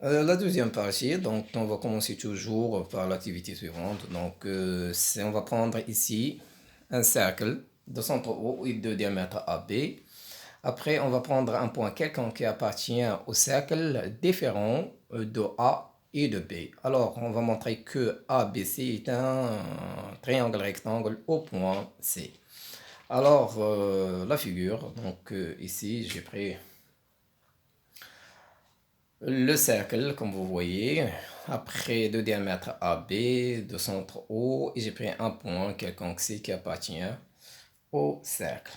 La deuxième partie, donc on va commencer toujours par l'activité suivante. Donc on va prendre ici un cercle de centre O et de diamètre AB. Après, on va prendre un point quelconque qui appartient au cercle différent de A et de B. Alors, on va montrer que ABC est un triangle rectangle au point C. Alors, la figure, donc ici j'ai pris le cercle, comme vous voyez, après de diamètre AB, de centre O, et j'ai pris un point quelconque C qui appartient au cercle.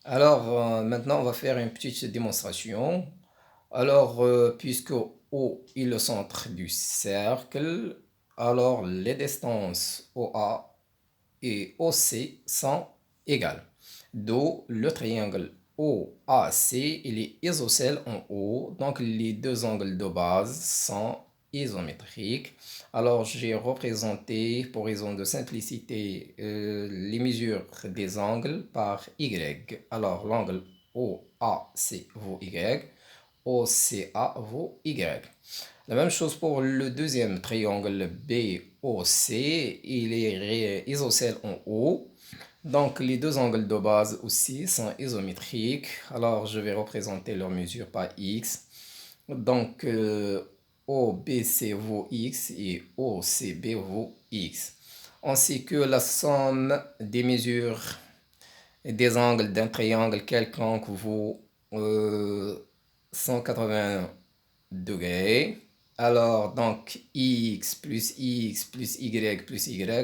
Alors, maintenant, on va faire une petite démonstration. Alors, puisque O est le centre du cercle, alors les distances OA et OC sont égales. D'où le triangle OAC, il est isocèle en haut, donc les deux angles de base sont isométriques. Alors j'ai représenté, pour raison de simplicité, les mesures des angles par Y. Alors l'angle OAC vaut Y, OCA vaut Y. La même chose pour le deuxième triangle BOC, il est isocèle en haut. Donc les deux angles de base aussi sont isométriques. Alors je vais représenter leur mesure par X. Donc OBC vaut X et OCB vaut X. On sait que la somme des mesures des angles d'un triangle quelconque vaut 180 degrés. Alors, donc, x plus y,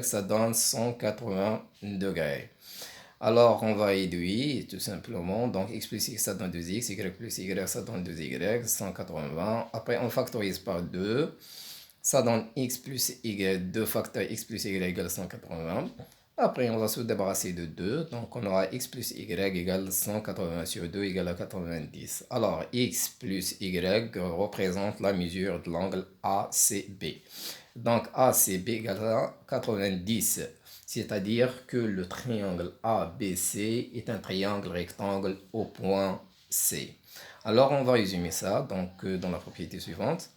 ça donne 180 degrés. Alors, on va réduire tout simplement. Donc, x plus x, ça donne 2x, y plus y, ça donne 2y, 180. Après, on factorise par 2. Ça donne x plus y, 2 facteurs x plus y égale 180. Après, on va se débarrasser de 2. Donc, on aura x plus y égale 180 sur 2 égale à 90. Alors, x plus y représente la mesure de l'angle ACB. Donc, ACB égale à 90. C'est-à-dire que le triangle ABC est un triangle rectangle au point C. Alors, on va résumer ça donc, dans la propriété suivante.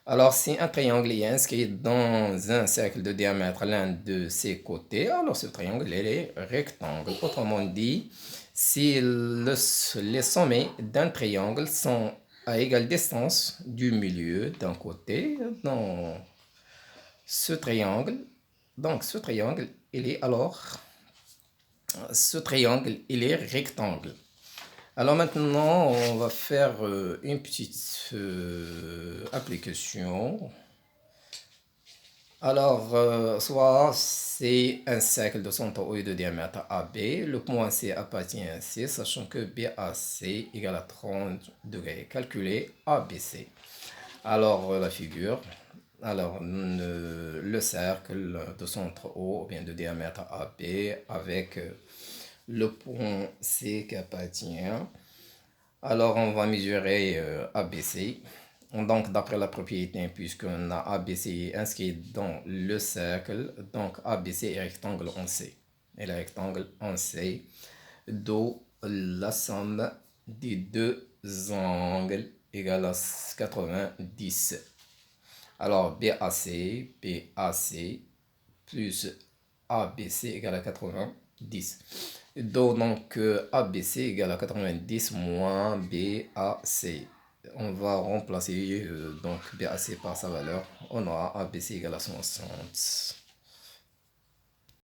Alors, si un triangle est inscrit dans un cercle de diamètre l'un de ses côtés, alors ce triangle est rectangle. Autrement dit, si les sommets d'un triangle sont à égale distance du milieu d'un côté, dans ce triangle, donc ce triangle, il est alors, ce triangle, il est rectangle. Alors maintenant, on va faire une petite application. Alors, soit c'est un cercle de centre O et de diamètre AB. Le point C appartient à C, sachant que BAC égale à 30 degrés. Calculer ABC. Alors, la figure. Alors, le cercle de centre O, ou bien de diamètre AB, avec le point C qui appartient. Alors, on va mesurer ABC. Donc, d'après la propriété, puisqu'on a ABC inscrit dans le cercle, donc ABC est rectangle en C. Et le rectangle en C, d'où la somme des deux angles égale à 90. Alors, BAC plus ABC égale à 90. Donc, ABC égale à 90 moins BAC. On va remplacer donc BAC par sa valeur. On aura ABC égale à 60.